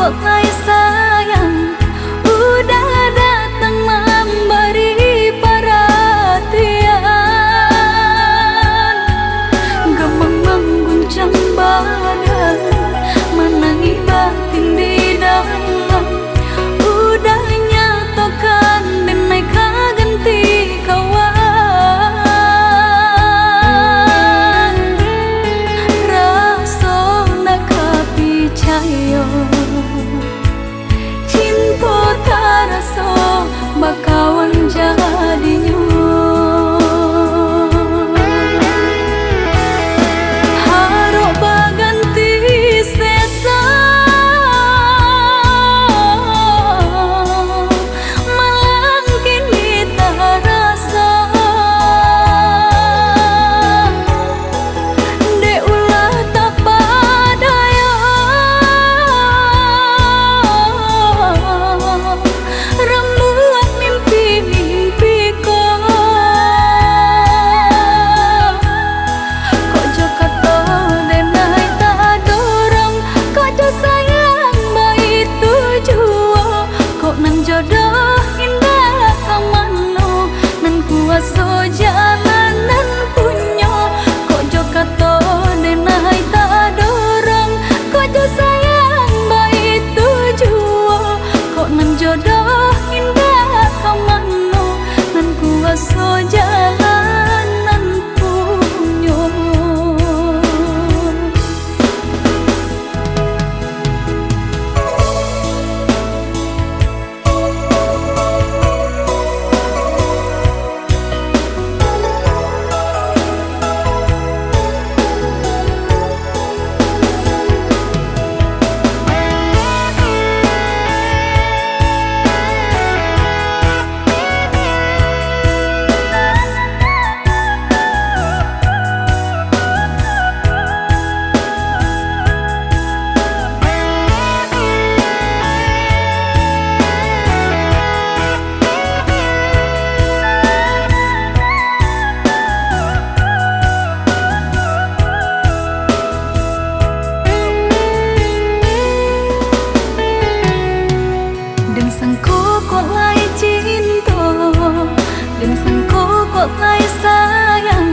kok lai sayang udah datang memberi perhatian, gemang mengguncang badan, menangi batin di dalam, udah nyatakan dan naik ganti kawan, rasa nak percaya cinta terasa bakawan jadinya. Harap baganti sesa malang kini terasa dek ulah tak padaya rembuat mimpi-mimpiku. Kok jo kata denai tak dorong, kok jo sayang baik tujuan, kok nan jodoh indah kamano nan kuasa jalanan punya. Kok jo kata denai tak dorong, kok jo sayang baik tujuan, kok nan jodoh indah kamano nan kuasa jalanan punya. Đừng sang cố kok lai cinta, đừng sang cố kok lai sayang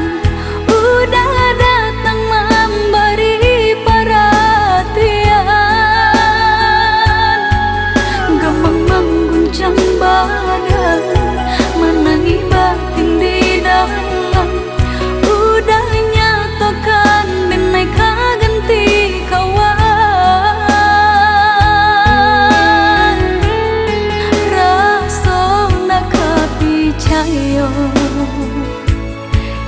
udah datang memberi perhatian, gemang mengguncang badan, menangi batin di dalam, udah nyatakan dan naik ganti kawan, percaya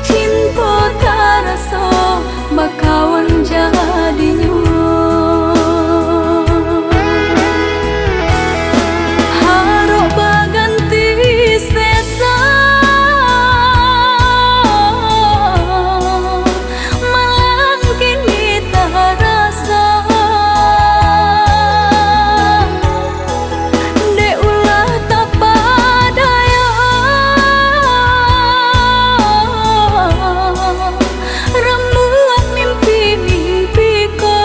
cinta terasa bakawan jadinya. Harap baganti sesa malang kini terasa dek ulah tak padaya rembuat mimpi-mimpiku.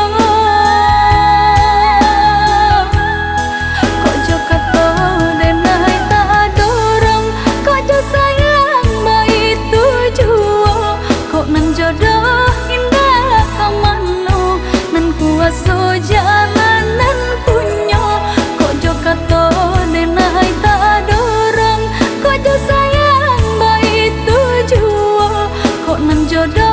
Kok jo kata denai tak dorong, kok jo sayang baik tujuan, kok nan jodoh indah kamano nan kuasa jalanan punya. Kok jo kata denai tak dorong, kok jo sayang baik tujuan, kok nan jodoh